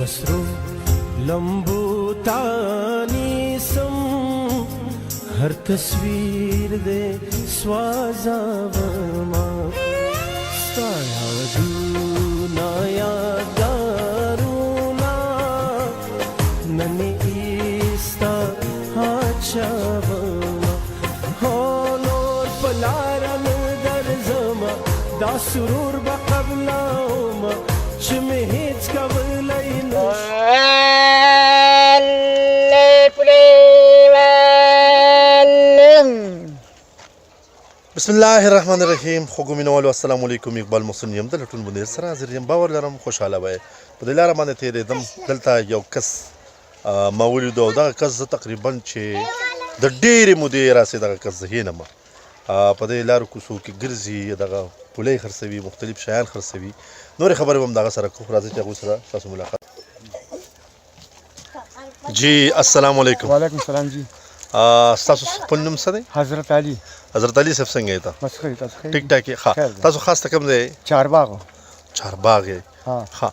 وسرو لمبو تانی سم هر تصویر دے سوازاوما ستا یادونا یادگارونا ننی ایستا هاچاوما هو نور پلارم در زما دا سرور بقبلاوما چمی هیچ کولی نش بسم الله الرحمن الرحیم خوږو مینوالو السلام علیکم اقبال محسن یم د لټون بندر سره حاضر یم باور لرم خوشحاله وای په دې لاره باندې تېرېدم دلته یو کس ما ولیدو او دغه کس زه تقریبا چې د ډېرې مودې راسې دغه کس زه هینم په دې لارو کوڅو کې ګرځي دغه پولۍ خرڅوي مختلف شیان خرڅوي نورې خبرې به هم دغه سره کوو راځئ چې هغوی سره تاسو ملاقات جی السلام علیکم وعلیکم السلام جی ستاسو خپل نوم څه دی حضرت علي حضرت علي صاحب څنګه یې ته بس ښه تاسو ښه ټیک ټاک یې ښه تاسو خاص ته کوم دی چارباغ چارباغ یې ښه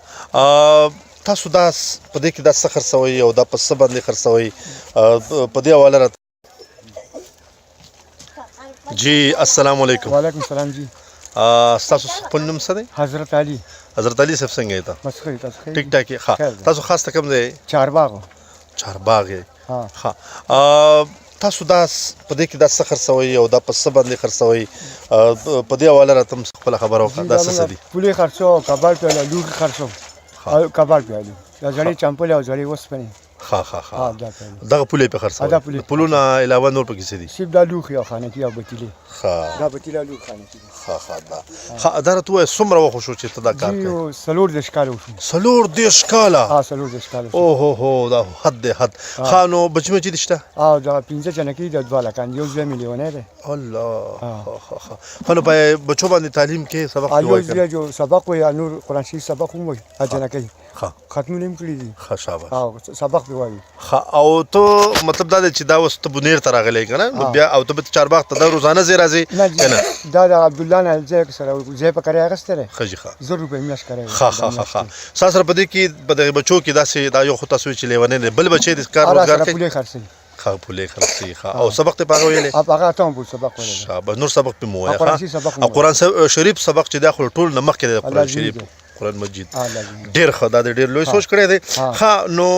تاسو دا په دې کې دا څه خرڅوئ او دا په څه باندې خرڅوئ په دې حواله راته جی السلام علیکم وعلیکم السلام جی ستاسو خپل نوم څه دی حضرت علي حضرت علي صاحب څنګه یې ته بس ښه تاسو ښه ټیک ټاک یې ښه تاسو خاص ته کوم دی چارباغ چارباغ یې ښه تاسو دا په دې کې دا څه خرڅوئ او دا په څه باندې خرڅوئ په دې حواله راته هم خپله خبره وکړه دا څه دي پولې خرڅو کباب پیاله لوښي خرڅو کباب پیاله دا زړې چمپلې او زړې اوسپنې ښه دغه پولې پې خرڅوئ د پولونه علاوه نور پکې څه دي صرف دا لوښي او خانکي او بتیلې ښه دا بتیله لوښي خانکي دا راته ووایه څومره وخت وشو چې ته دا کار کوې 40 کاله وشو 40 کاله 40 کاله اوهو دا حد دی حد ښه نو بچي مچي دي شته دا 15 جنکې د 2 لکان یو زوی میلیونر دی الله ښه نو په بچو باندې تعلیم کې سبق وایي جو سبق وایي نور قرآن شریف سبق هم وایي جنکې ختمونه هم کړي دي ښه شاباش سبق به وایي او ته مطلب دا دی چې دا اوس ته بونیر ته راغلی که نه نو بیا او ته به چارباغ ته دا روزانه ځې راځې که نه دا د عبدالله نه ځای سره ځای په کرایه اخیستی دی ښه جي ښه 1000 روپۍ میاشت کرایه ښه ستا سره په دې کې په دغې بچو کې داسې دا یو خو تاسو وایي چې لیونی دی بل بچی د کار روزګار کوي پولې خرڅوي ښه پولې خرڅوي ښه او سبق ته په هغه ویلی هغه اته هم سبق ویلی شاباش نور سبق پې مو وایه او قرآن شریف سبق چې دا خو ټول نه مخکې دی د قرآن شریف قرآن مجید ډېر ښه دا د ډېر لوی سوچ کړی دی ښه نو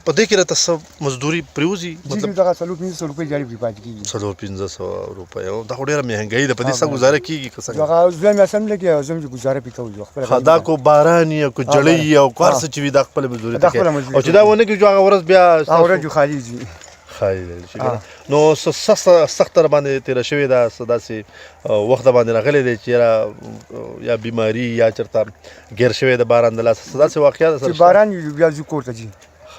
په دې کې راته څه مزدوري پرېوځي مطلب دغه 400-500 روپۍ جاري پرې پاتې کېږي 400-500 روپۍ دا خو ډېره مهنګایي ده په دې څه ګزاره کېږي که څنګه هغه زوی مې سم لګي او زه مې ګزاره پرې کوو دا کو باران یا کو جړۍ او کو هر څه چې وي دا خپله مزدوري ته کوي او چې دا ونه کړي چې هغه ورځ بیا ورځ خالي ځي نو سخته را باندې تېره شوې ده څه داسې وخت باندې راغلی دی چې یا بیماري یا چېرته ګیر شوی د باران د لاسه څه داسې واقعه ده چې باران بیا ځو کور ته ځي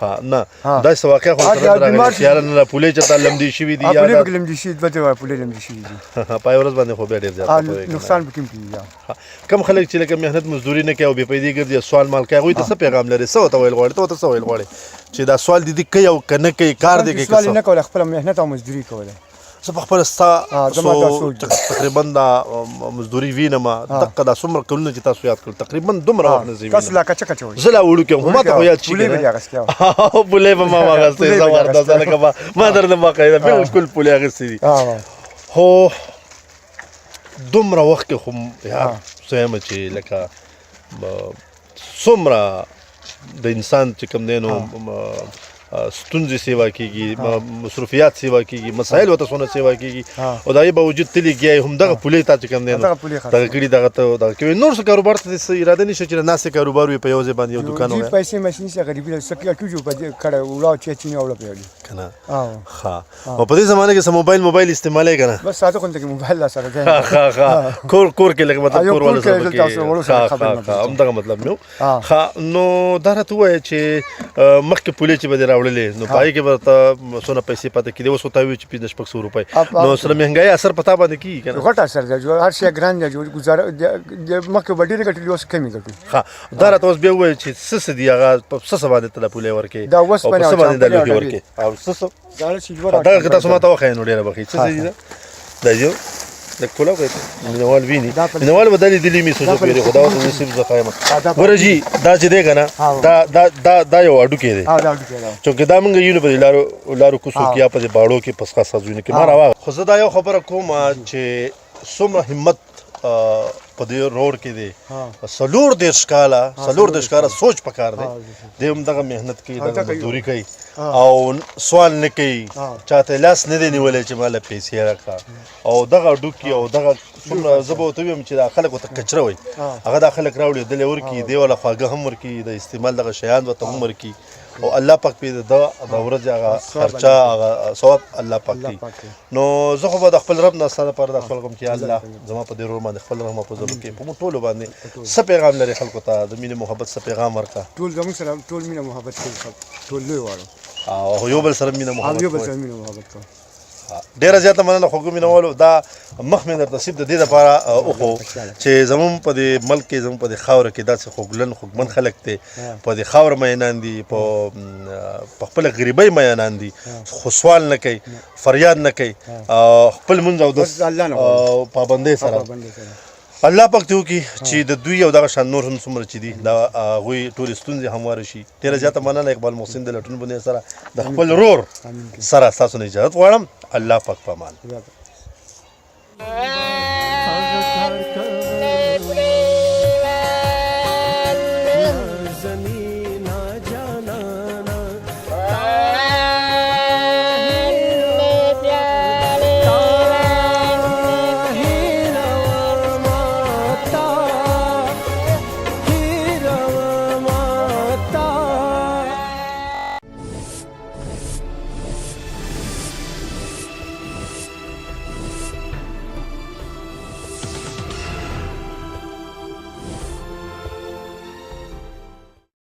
نه داسې واقعه خو سره راغلی چې یاره نه پولې چېرته لمدې شوي دي پولې پکې لمدې شوي دي پولې لمدې شوي دي په یوه ورځ باندې خو بیا ډېر زیات نقصان پکې هم کېږي کم خلک چې لکه محنت مزدوري نه کوي او بې پیدې ګرځي سوال مال کوي هغوی ته څه پیغام لري څه ورته ویل غواړي ته ورته څه ویل غواړې چې دا سوال دې کوي او که نه کوي کار دې کوي سوال یې نه کولی خپله محنت او مزدوري کولی زه په خپله ستا تقریبا دا مزدوري وینم دقه دا څومره کلونه چې تاسو یاد کړل تقریبا دومره وخت نه زه تاسو لا کچه کچه وایي زه لا وړوکی وم خو ما ته خو یاد شي پولې به دې اخیستې وه پولې به ما واخیستې زبردست لکه ما درنه باقاعده بالکل پولې اخیستې دي خو دومره وخت کې خو یار زه یم چې لکه څومره د انسان چې کوم دی نو ستونزې سیوا کېږي مصروفیات سیوا کېږي مسایل ورته څونه سیوا کېږي او د هغې باوجود تلې ګیایي همدغه پولې تا چې کوم دی نو دغه کړي دغه ته دغه کوي نور څه کاروبار ته څه اراده نشته چې ناستې کاروبار وي په یو ځای باندې یو دوکان وي پیسې مشین سه غریبي څه کېږي په دې کړه وړاو چې چینه وړه پیاړي که نه ښه او په دې زمانه کې څه موبایل استعمالوي که نه بس ساده خونته کې موبایل لا سره کور کې لکه مطلب کور والا سره پکې همدغه مطلب مې و ښه نو دا راته ووایه چې مخکې پولې چې به دې راوړلې نو په هغې کې به ته څونه پیسې پاتې کېدې اوس ورته وایي چې 500-600 روپۍ نو سره مهنګایي اثر په تا باندې کېږي که نه غټ اثر دی هر شی ګران دی ګزاره مخکې به ډېرې ګټلې اوس کمې ګټو ښه دا راته اوس بیا ووایه چې څه دي هغه په څه باندې ته دا پولې ورکړې دا اوسپنې او په څه باندې دا لوښي ورکړې او څه دغه که تاسو ما ته وښایئ نو ډېره به ښه څه دي دا یو د کولا کوي مینوال ویني دا په- مینوال بدلی دلی می سوچو دا په- پیری خدا او نصیب زخایم دا په- ورجی دا چې دی کنه دا یو اډو کې دی ها دا ډوډۍ دا چونکه دا مونږ یو په لارو کوسو کې یا په باړو کې پسخه سازونه کې ما راوا خو زه دا یو خبره کوم چې څومره همت په دې روډ کې دی سلور دیرش کاله سوچ پکار دی د هم دغه مهنت کوي دغه مزدوري کوي او سوال نه کوي چاته لاس نه دی نیولای چې مال پیسې راکړه او دغه ډوکی او دغه څومره زه به ورته ویم چې دا خلک ورته کچره وایي هغه دا خلک راوړي دلې ورکي دی ولا خواږه هم ورکي د استعمال دغه شیان ورته هم ورکي او الله پاک په د ورځ هغه خرچه هغه ثواب الله پاک کوي نو زه خو به د خپل رب نه سره پر د خپل کوم چې الله زما په دې روح باندې خپل رحمت په زړه کې په ټولو باندې څه پیغام لري خلکو ته د مینې محبت څه پیغام ورکا ټول زموږ سره ټول مینه محبت کوي ټول لوی واره او یو بل سره مینه محبت یو بل کوي سره مینه محبت کوي ډیره زیاته مننه خو مینوالو دا مخ مې درته سیب د دې لپاره اوخو چې زمون په دې ملک کې زمون په دې خاور کې داسې خوګمن خلک ته په دې خاور مینان دي په خپل غریبۍ مینان دي خو سوال نه کوي فریاد نه کوي خپل منځ او د پابندۍ سره الله پاک ته وکړي چې د دوی او دغه شان نور هم څومره چې دي دا هغوی ټولې ستونزې همواره شي ډېره زیاته مننه اقبال محسن د لټون بندې سره د خپل رور سره ستاسو نه اجازت غواړم الله پاک په امان